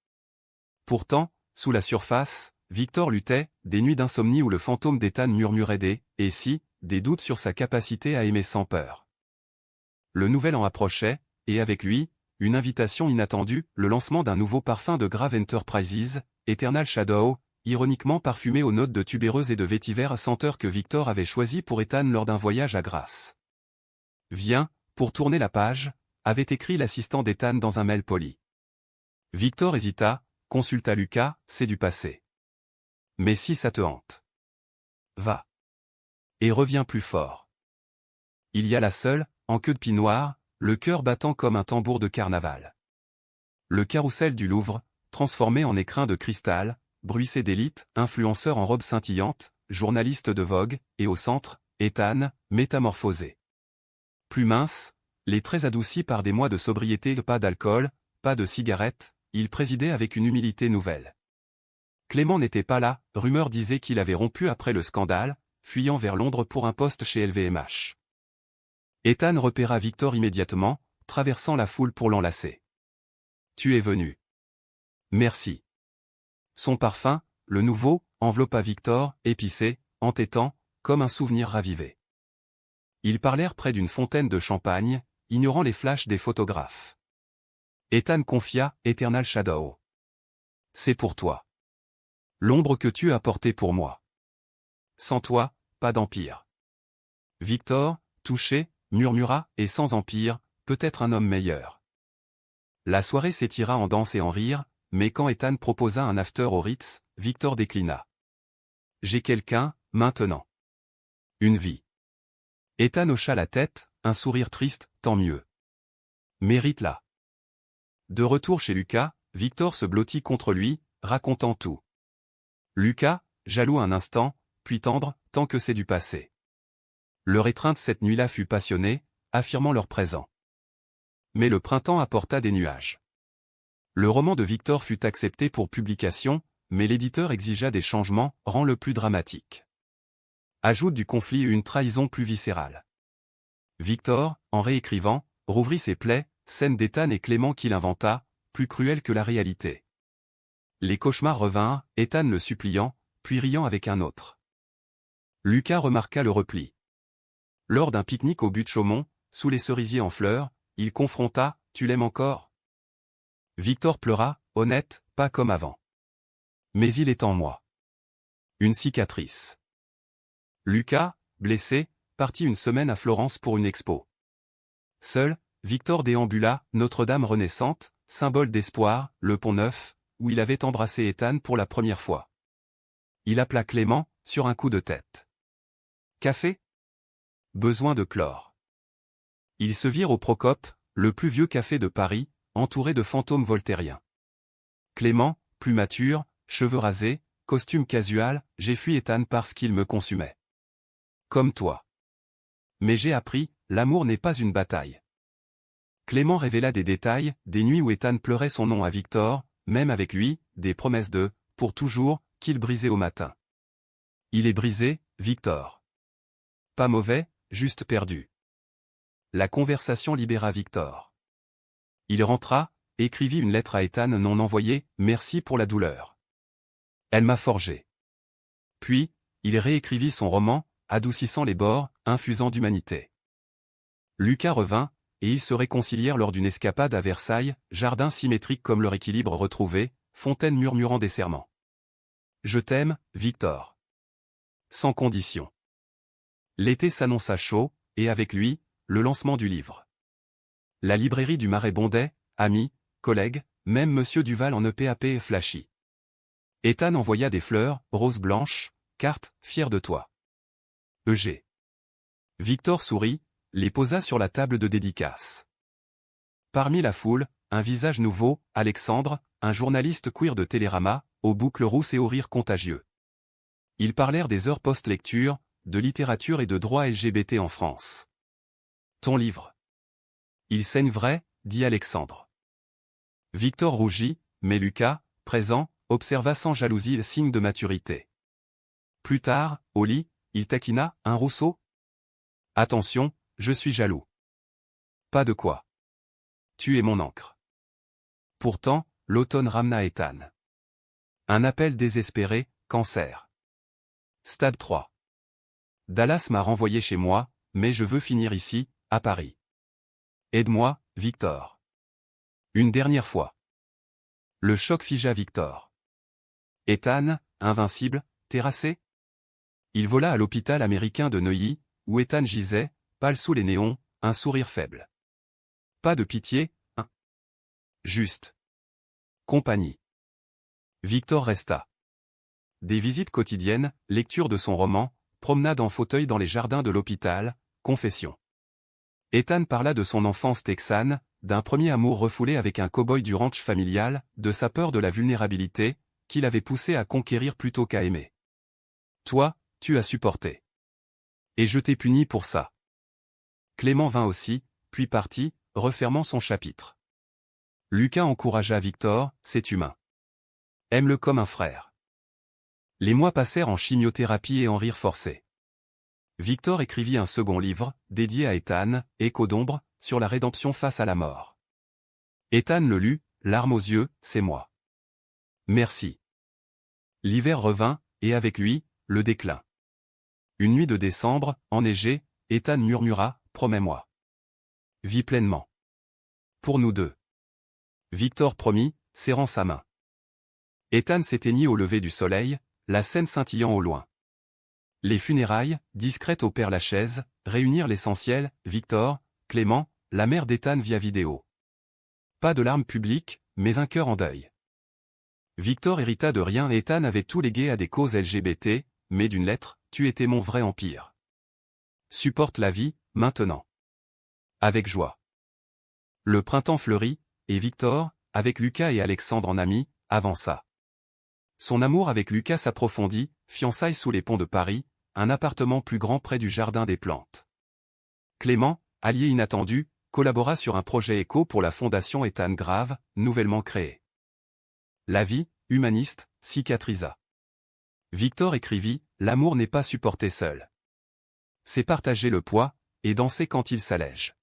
Pourtant, sous la surface, Victor luttait, des nuits d'insomnie où le fantôme d'Ethan murmurait et si, des doutes sur sa capacité à aimer sans peur. Le nouvel an approchait, et avec lui, une invitation inattendue, le lancement d'un nouveau parfum de Grave Enterprises, Eternal Shadow, ironiquement parfumé aux notes de tubéreuse et de vétiver, senteur que Victor avait choisi pour Ethan lors d'un voyage à Grasse. « Viens, pour tourner la page », avait écrit l'assistant d'Ethan dans un mail poli. Victor hésita, consulta Lucas, c'est du passé. Mais si ça te hante. Va. Et reviens plus fort. Il y a la seule, en queue de pie noire, le cœur battant comme un tambour de carnaval. Le carrousel du Louvre, transformé en écrin de cristal, bruissé d'élite, influenceur en robe scintillante, journaliste de Vogue, et au centre, Ethan, métamorphosé. Plus mince, les traits adoucis par des mois de sobriété, pas d'alcool, pas de cigarettes, il présidait avec une humilité nouvelle. Clément n'était pas là, rumeur disait qu'il avait rompu après le scandale, fuyant vers Londres pour un poste chez LVMH. Ethan repéra Victor immédiatement, traversant la foule pour l'enlacer. « Tu es venu. » « Merci. » Son parfum, le nouveau, enveloppa Victor, épicé, entêtant, comme un souvenir ravivé. Ils parlèrent près d'une fontaine de champagne, ignorant les flashs des photographes. Ethan confia, Eternal Shadow. « C'est pour toi. L'ombre que tu as portée pour moi. Sans toi, pas d'empire. » Victor, touché, murmura, et sans empire, peut-être un homme meilleur. La soirée s'étira en danse et en rire, mais quand Ethan proposa un after au Ritz, Victor déclina. J'ai quelqu'un, maintenant. Une vie. Ethan hocha la tête, un sourire triste, tant mieux. Mérite-la. De retour chez Lucas, Victor se blottit contre lui, racontant tout. Lucas, jaloux un instant, puis tendre, tant que c'est du passé. Leur étreinte cette nuit-là fut passionnée, affirmant leur présent. Mais le printemps apporta des nuages. Le roman de Victor fut accepté pour publication, mais l'éditeur exigea des changements, rend le plus dramatique. Ajoute du conflit une trahison plus viscérale. Victor, en réécrivant, rouvrit ses plaies, scènes d'Ethan et Clément qu'il inventa, plus cruelles que la réalité. Les cauchemars revinrent, Ethan le suppliant, puis riant avec un autre. Lucas remarqua le repli. Lors d'un pique-nique au but de Chaumont, sous les cerisiers en fleurs, il confronta « Tu l'aimes encore ?» Victor pleura, honnête, pas comme avant. Mais il est en moi. Une cicatrice. Lucas, blessé, partit une semaine à Florence pour une expo. Seul, Victor déambula, Notre-Dame renaissante, symbole d'espoir, le Pont Neuf, où il avait embrassé Ethan pour la première fois. Il appela Clément, sur un coup de tête. Café ? Besoin de chlore. Ils se virent au Procope, le plus vieux café de Paris, entouré de fantômes voltairiens. Clément, plus mature, cheveux rasés, costume casual, j'ai fui Ethan parce qu'il me consumait. Comme toi. Mais j'ai appris, l'amour n'est pas une bataille. Clément révéla des détails, des nuits où Ethan pleurait son nom à Victor, même avec lui, des promesses de « pour toujours » qu'il brisait au matin. Il est brisé, Victor. Pas mauvais, juste perdu. La conversation libéra Victor. Il rentra, écrivit une lettre à Ethan non envoyée, merci pour la douleur. Elle m'a forgé. Puis, il réécrivit son roman, adoucissant les bords, infusant d'humanité. Lucas revint, et ils se réconcilièrent lors d'une escapade à Versailles, jardin symétrique comme leur équilibre retrouvé, fontaine murmurant des serments. Je t'aime, Victor. Sans condition. L'été s'annonça chaud, et avec lui, le lancement du livre. La librairie du Marais bondait, amis, collègues, même Monsieur Duval en EPAP flashy. Ethan envoya des fleurs, roses blanches, cartes, fier de toi. EG. Victor sourit, les posa sur la table de dédicace. Parmi la foule, un visage nouveau, Alexandre, un journaliste queer de Télérama, aux boucles rousses et aux rires contagieux. Ils parlèrent des heures post-lecture, de littérature et de droit LGBT en France. Ton livre. Il saigne vrai, dit Alexandre. Victor rougit, mais Lucas, présent, observa sans jalousie le signe de maturité. Plus tard, au lit, il taquina, un Rousseau? Attention, je suis jaloux. Pas de quoi. Tu es mon encre. Pourtant, l'automne ramena Ethan. Un appel désespéré, cancer. Stade 3. Dallas m'a renvoyé chez moi, mais je veux finir ici, à Paris. Aide-moi, Victor. Une dernière fois. Le choc figea Victor. Ethan, invincible, terrassé? Il vola à l'hôpital américain de Neuilly, où Ethan gisait, pâle sous les néons, un sourire faible. Pas de pitié, hein? Juste. Compagnie. Victor resta. Des visites quotidiennes, lecture de son roman, promenade en fauteuil dans les jardins de l'hôpital, confession. Ethan parla de son enfance texane, d'un premier amour refoulé avec un cow-boy du ranch familial, de sa peur de la vulnérabilité, qui l'avait poussé à conquérir plutôt qu'à aimer. Toi, tu as supporté. Et je t'ai puni pour ça. Clément vint aussi, puis partit, refermant son chapitre. Lucas encouragea Victor, c'est humain. Aime-le comme un frère. Les mois passèrent en chimiothérapie et en rire forcé. Victor écrivit un second livre, dédié à Ethan, Écho d'ombre, sur la rédemption face à la mort. Ethan le lut, larmes aux yeux, c'est moi. Merci. L'hiver revint, et avec lui, le déclin. Une nuit de décembre, enneigée, Ethan murmura, promets-moi. Vis pleinement. Pour nous deux. Victor promit, serrant sa main. Ethan s'éteignit au lever du soleil, la scène scintillant au loin. Les funérailles, discrètes au Père-Lachaise, réunirent l'essentiel, Victor, Clément, la mère d'Ethan via vidéo. Pas de larmes publiques, mais un cœur en deuil. Victor hérita de rien et Ethan avait tout légué à des causes LGBT, mais d'une lettre, tu étais mon vrai empire. Supporte la vie, maintenant. Avec joie. Le printemps fleurit, et Victor, avec Lucas et Alexandre en ami, avança. Son amour avec Lucas s'approfondit, fiançailles sous les ponts de Paris, un appartement plus grand près du jardin des plantes. Clément, allié inattendu, collabora sur un projet éco pour la fondation Ethan Grave, nouvellement créée. La vie, humaniste, cicatrisa. Victor écrivit, l'amour n'est pas supporté seul. C'est partager le poids, et danser quand il s'allège.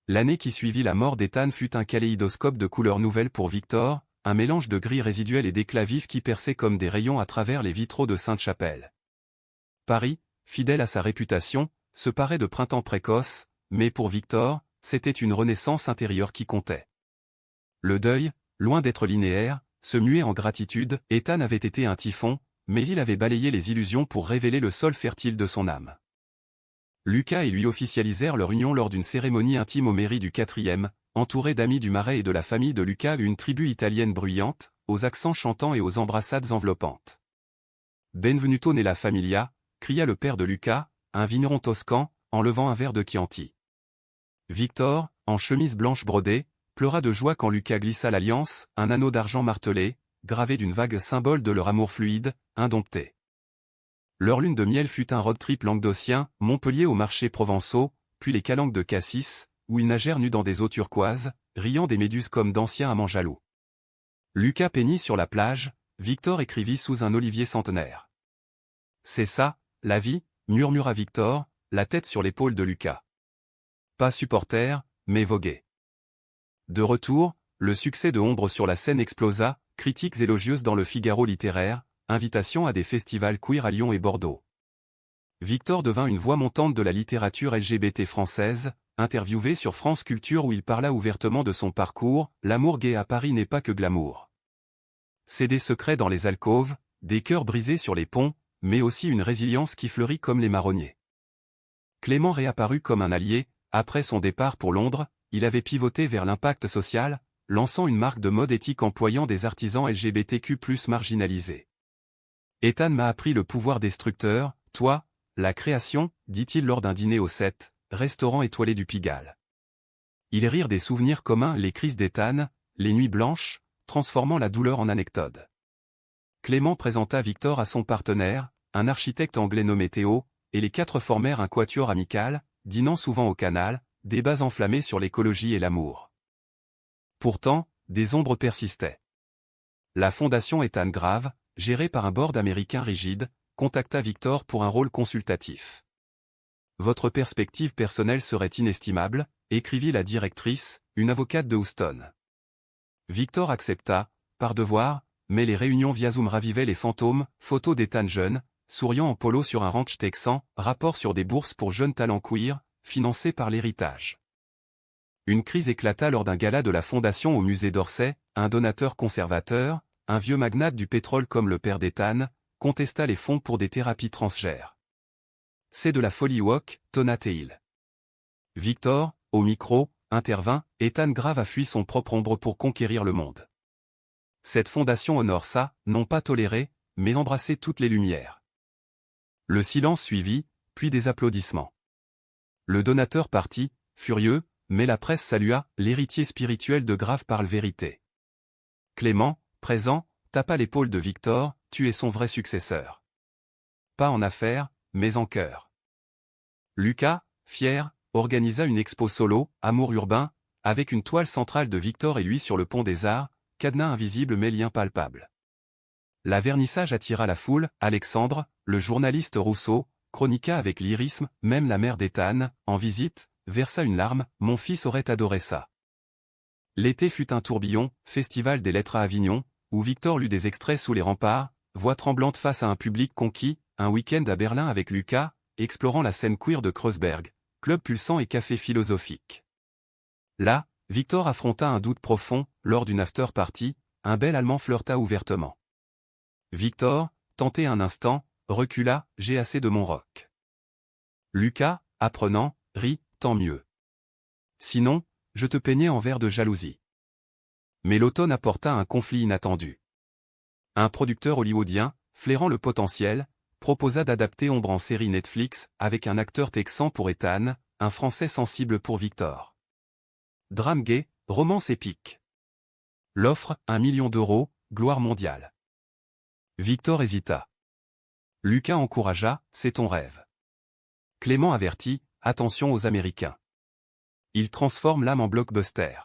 L'année qui suivit la mort d'Ethan fut un kaléidoscope de couleurs nouvelles pour Victor, un mélange de gris résiduel et d'éclats vifs qui perçaient comme des rayons à travers les vitraux de Sainte-Chapelle. Paris, fidèle à sa réputation, se parait de printemps précoce, mais pour Victor, c'était une renaissance intérieure qui comptait. Le deuil, loin d'être linéaire, se muait en gratitude, Ethan avait été un typhon, mais il avait balayé les illusions pour révéler le sol fertile de son âme. Lucas et lui officialisèrent leur union lors d'une cérémonie intime aux mairies du 4e, entouré d'amis du Marais et de la famille de Lucas, une tribu italienne bruyante, aux accents chantants et aux embrassades enveloppantes. Benvenuto nella familia, cria le père de Lucas, un vigneron toscan, en levant un verre de Chianti. Victor, en chemise blanche brodée, pleura de joie quand Lucas glissa l'alliance, un anneau d'argent martelé, gravé d'une vague symbole de leur amour fluide, indompté. Leur lune de miel fut un road trip languedocien, Montpellier aux marchés provençaux, puis les calanques de Cassis, où ils nagèrent nus dans des eaux turquoises, riant des méduses comme d'anciens amants jaloux. Lucas peignit sur la plage, Victor écrivit sous un olivier centenaire. C'est ça, la vie, murmura Victor, la tête sur l'épaule de Lucas. Pas supporter, mais voguer. De retour, le succès de Ombre sur la scène explosa, critiques élogieuses dans le Figaro littéraire, invitation à des festivals queer à Lyon et Bordeaux. Victor devint une voix montante de la littérature LGBT française, interviewé sur France Culture où il parla ouvertement de son parcours, l'amour gay à Paris n'est pas que glamour. C'est des secrets dans les alcôves, des cœurs brisés sur les ponts, mais aussi une résilience qui fleurit comme les marronniers. Clément réapparut comme un allié, après son départ pour Londres, il avait pivoté vers l'impact social, lançant une marque de mode éthique employant des artisans LGBTQ+ marginalisés. Ethan m'a appris le pouvoir destructeur, toi, la création, dit-il lors d'un dîner au 7, restaurant étoilé du Pigalle. Ils rirent des souvenirs communs, les crises d'Ethan, les nuits blanches, transformant la douleur en anecdote. Clément présenta Victor à son partenaire, un architecte anglais nommé Théo, et les quatre formèrent un quatuor amical, dînant souvent au canal, débats enflammés sur l'écologie et l'amour. Pourtant, des ombres persistaient. La fondation Ethan Grave, gérée par un board américain rigide, contacta Victor pour un rôle consultatif. Votre perspective personnelle serait inestimable, écrivit la directrice, une avocate de Houston. Victor accepta, par devoir, mais les réunions via Zoom ravivaient les fantômes, photos d'Ethan jeune, souriant en polo sur un ranch texan, rapport sur des bourses pour jeunes talents queer, financés par l'héritage. Une crise éclata lors d'un gala de la fondation au musée d'Orsay, un donateur conservateur, un vieux magnate du pétrole comme le père d'Ethan, contesta les fonds pour des thérapies transgères. C'est de la folie woke, tonna Teil. Victor, au micro, intervint, Ethan Grave a fui son propre ombre pour conquérir le monde. Cette fondation honore ça, non pas tolérer, mais embrasser toutes les lumières. Le silence suivit, puis des applaudissements. Le donateur partit, furieux, mais la presse salua, l'héritier spirituel de Grave parle vérité. Clément, présent, tapa l'épaule de Victor, tu es son vrai successeur. Pas en affaires, mais en cœur. Lucas, fier, organisa une expo solo, Amour urbain, avec une toile centrale de Victor et lui sur le pont des Arts, cadenas invisible mais lien palpable. La vernissage attira la foule, Alexandre, le journaliste Rousseau, chroniqua avec lyrisme, même la mère d'Ethan, en visite, versa une larme, mon fils aurait adoré ça. L'été fut un tourbillon, festival des lettres à Avignon, où Victor lut des extraits sous les remparts, voix tremblante face à un public conquis, un week-end à Berlin avec Lucas, explorant la scène queer de Kreuzberg, club pulsant et café philosophique. Là, Victor affronta un doute profond, lors d'une after-party, un bel Allemand flirta ouvertement. Victor, tenté un instant, recula, j'ai assez de mon rock. Lucas, apprenant, rit, tant mieux. Sinon, je te peignais en verre de jalousie. Mais l'automne apporta un conflit inattendu. Un producteur hollywoodien, flairant le potentiel, proposa d'adapter Ombre en série Netflix, avec un acteur texan pour Ethan, un Français sensible pour Victor. Drame gay, romance épique. L'offre, 1 million d'euros, gloire mondiale. Victor hésita. Lucas encouragea, c'est ton rêve. Clément avertit, attention aux Américains. Ils transforment l'âme en blockbuster.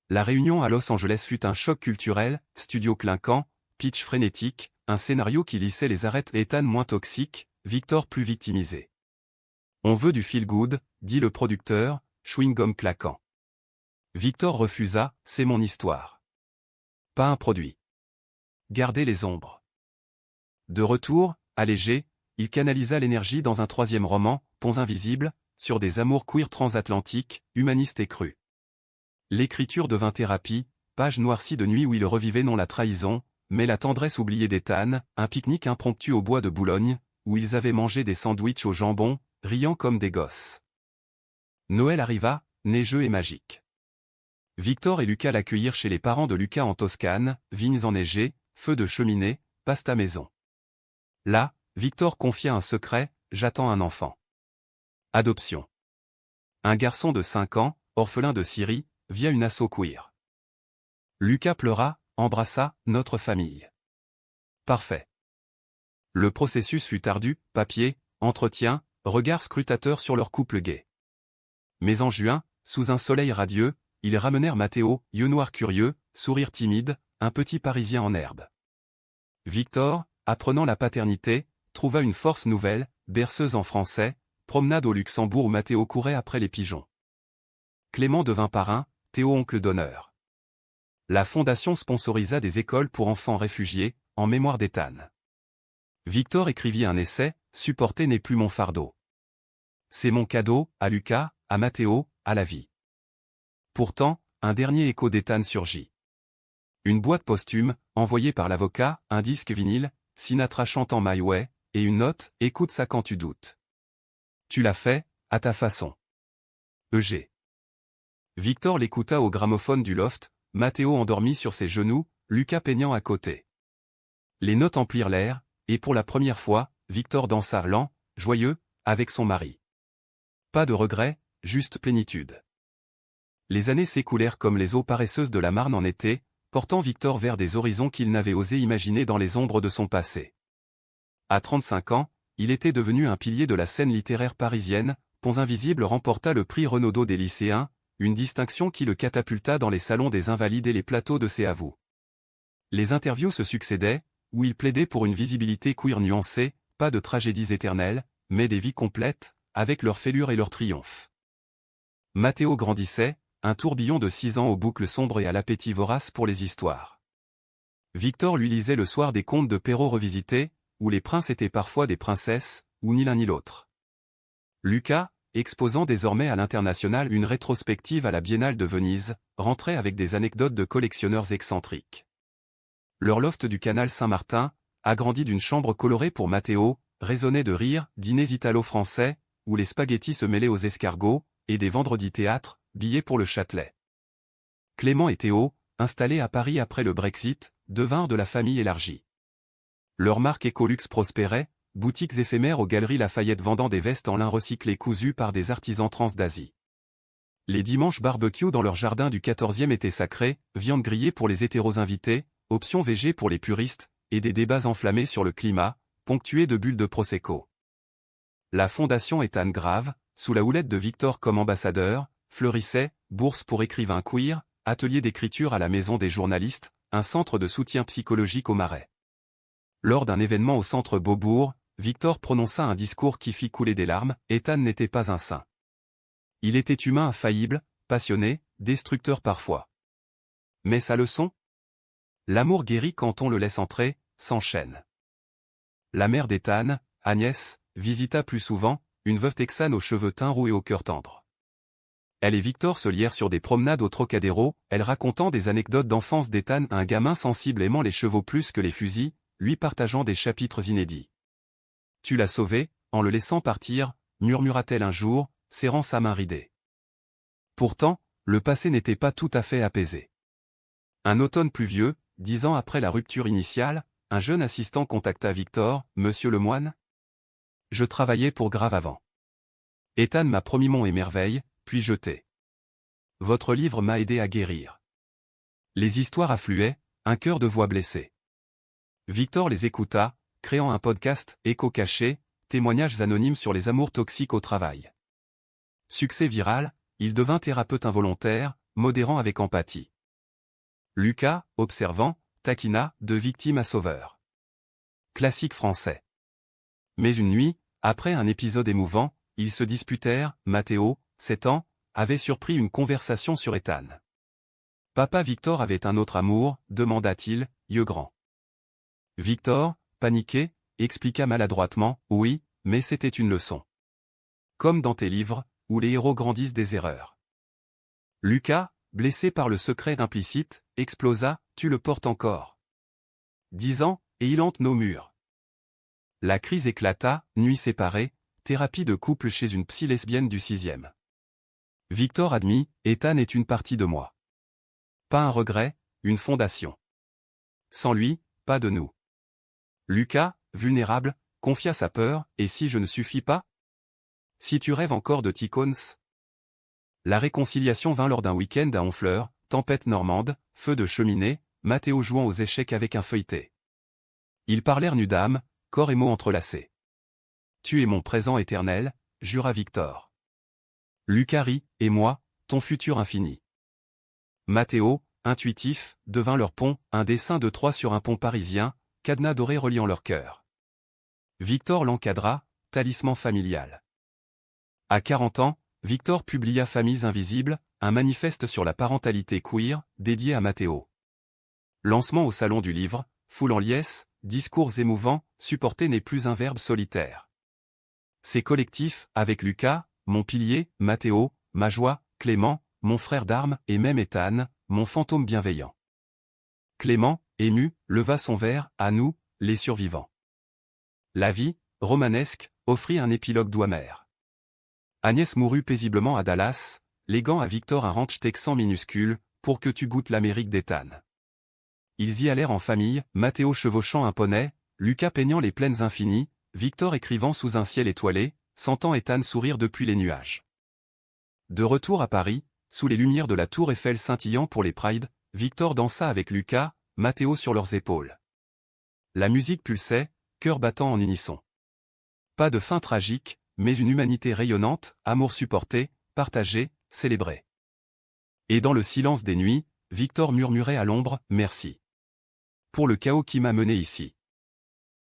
La réunion à Los Angeles fut un choc culturel, studio clinquant, pitch frénétique, un scénario qui lissait les arêtes, Ethan moins toxique, Victor plus victimisé. On veut du feel good, dit le producteur, chewing-gum claquant. Victor refusa, c'est mon histoire. Pas un produit. Gardez les ombres. De retour, allégé, il canalisa l'énergie dans un troisième roman, Ponts invisibles, sur des amours queer transatlantiques, humanistes et crus. L'écriture devint thérapie, page noircie de nuit où il revivait non la trahison, mais la tendresse oubliée d'Ethan, un pique-nique impromptu au bois de Boulogne, où ils avaient mangé des sandwichs au jambon, riant comme des gosses. Noël arriva, neigeux et magique. Victor et Lucas l'accueillirent chez les parents de Lucas en Toscane, vignes enneigées, feux de cheminée, pasta maison. Là, Victor confia un secret, j'attends un enfant. Adoption. Un garçon de 5 ans, orphelin de Syrie, via une asso queer. Lucas pleura, embrassa, notre famille. Parfait. Le processus fut ardu, papier, entretien, regard scrutateur sur leur couple gay. Mais en juin, sous un soleil radieux, ils ramenèrent Matteo, yeux noirs curieux, sourire timide, un petit Parisien en herbe. Victor, apprenant la paternité, trouva une force nouvelle, berceuse en français, promenade au Luxembourg où Matteo courait après les pigeons. Clément devint parrain, Théo oncle d'honneur. La fondation sponsorisa des écoles pour enfants réfugiés, en mémoire d'Ethan. Victor écrivit un essai, supporter n'est plus mon fardeau. C'est mon cadeau, à Lucas, à Matteo, à la vie. Pourtant, un dernier écho d'Ethan surgit. Une boîte posthume, envoyée par l'avocat, un disque vinyle, Sinatra chantant My Way, et une note, écoute ça quand tu doutes. Tu l'as fait, à ta façon. EG. Victor l'écouta au gramophone du loft, Matteo endormi sur ses genoux, Lucas peignant à côté. Les notes emplirent l'air, et pour la première fois, Victor dansa lent, joyeux, avec son mari. Pas de regret, juste plénitude. Les années s'écoulèrent comme les eaux paresseuses de la Marne en été, portant Victor vers des horizons qu'il n'avait osé imaginer dans les ombres de son passé. À 35 ans, il était devenu un pilier de la scène littéraire parisienne, Ponts invisibles remporta le prix Renaudot des lycéens, une distinction qui le catapulta dans les salons des Invalides et les plateaux de C'est à vous. Les interviews se succédaient, où il plaidait pour une visibilité queer nuancée, pas de tragédies éternelles, mais des vies complètes, avec leurs fêlures et leurs triomphes. Matteo grandissait, un tourbillon de 6 ans aux boucles sombres et à l'appétit vorace pour les histoires. Victor lui lisait le soir des contes de Perrault revisités, où les princes étaient parfois des princesses, ou ni l'un ni l'autre. Lucas, exposant désormais à l'international une rétrospective à la Biennale de Venise, rentrait avec des anecdotes de collectionneurs excentriques. Leur loft du canal Saint-Martin, agrandi d'une chambre colorée pour Matteo, résonnait de rires, dîners italo-français, où les spaghettis se mêlaient aux escargots, et des vendredis théâtre, billets pour le Châtelet. Clément et Théo, installés à Paris après le Brexit, devinrent de la famille élargie. Leur marque Ecolux prospérait, boutiques éphémères aux Galeries Lafayette vendant des vestes en lin recyclé cousues par des artisans trans d'Asie. Les dimanches barbecue dans leur jardin du 14e étaient sacrés, viande grillée pour les hétéros invités, options végé pour les puristes, et des débats enflammés sur le climat, ponctués de bulles de Prosecco. La fondation Ethan Grave, sous la houlette de Victor comme ambassadeur, fleurissait, bourse pour écrivains queer, atelier d'écriture à la maison des journalistes, un centre de soutien psychologique au Marais. Lors d'un événement au centre Beaubourg, Victor prononça un discours qui fit couler des larmes. Ethan n'était pas un saint. Il était humain infaillible, passionné, destructeur parfois. Mais sa leçon ? L'amour guérit quand on le laisse entrer, s'enchaîne. La mère d'Ethan, Agnès, visita plus souvent, une veuve texane aux cheveux teints roux et au cœur tendre. Elle et Victor se lièrent sur des promenades au Trocadéro, elle racontant des anecdotes d'enfance d'Ethan, un gamin sensible aimant les chevaux plus que les fusils, lui partageant des chapitres inédits. « Tu l'as sauvé, en le laissant partir », murmura-t-elle un jour, serrant sa main ridée. Pourtant, le passé n'était pas tout à fait apaisé. Un automne pluvieux, 10 ans après la rupture initiale, un jeune assistant contacta Victor. « Monsieur Lemoine ? Je travaillais pour Grave avant. Ethan m'a promis monts et merveilles, puis jeté. Votre livre m'a aidé à guérir. » Les histoires affluaient, un cœur de voix blessée. Victor les écouta, créant un podcast, Écho caché, témoignages anonymes sur les amours toxiques au travail. Succès viral, il devint thérapeute involontaire, modérant avec empathie. Lucas, observant, taquina, de victime à sauveur. Classique français. Mais une nuit, après un épisode émouvant, ils se disputèrent. Matteo, 7 ans, avait surpris une conversation sur Ethan. Papa Victor avait un autre amour, demanda-t-il, yeux grands. Victor, paniqué, expliqua maladroitement, oui, mais c'était une leçon. Comme dans tes livres, où les héros grandissent des erreurs. Lucas, blessé par le secret implicite, explosa, tu le portes encore. 10 ans, et il hante nos murs. La crise éclata, nuit séparée, thérapie de couple chez une psy lesbienne du 6e. Victor admit, Ethan est une partie de moi. Pas un regret, une fondation. Sans lui, pas de nous. Lucas, vulnérable, confia sa peur, et si je ne suffis pas ? Si tu rêves encore de Ticons ? La réconciliation vint lors d'un week-end à Honfleur, tempête normande, feu de cheminée, Matteo jouant aux échecs avec un feuilleté. Ils parlèrent nus d'âme, corps et mots entrelacés. Tu es mon présent éternel, jura Victor. Lucas rit, et moi, ton futur infini. Matteo, intuitif, devint leur pont, un dessin de 3 sur un pont parisien, cadenas doré reliant leur cœur. Victor l'encadra, talisman familial. À 40 ans, Victor publia Familles invisibles, un manifeste sur la parentalité queer, dédié à Matteo. Lancement au Salon du Livre, foule en liesse, discours émouvants, supporter n'est plus un verbe solitaire. Ces collectifs, avec Lucas, mon pilier, Matteo, ma joie, Clément, mon frère d'armes, et même Ethan, mon fantôme bienveillant. Clément, ému, leva son verre, à nous, les survivants. La vie, romanesque, offrit un épilogue doux amer. Agnès mourut paisiblement à Dallas, léguant à Victor un ranch texan minuscule, pour que tu goûtes l'Amérique d'Ethan. Ils y allèrent en famille, Matteo chevauchant un poney, Lucas peignant les plaines infinies, Victor écrivant sous un ciel étoilé, sentant Ethan sourire depuis les nuages. De retour à Paris, sous les lumières de la tour Eiffel scintillant pour les Prides, Victor dansa avec Lucas, Matteo sur leurs épaules. La musique pulsait, cœur battant en unisson. Pas de fin tragique, mais une humanité rayonnante, amour supporté, partagé, célébré. Et dans le silence des nuits, Victor murmurait à l'ombre, merci. pour le chaos qui m'a mené ici.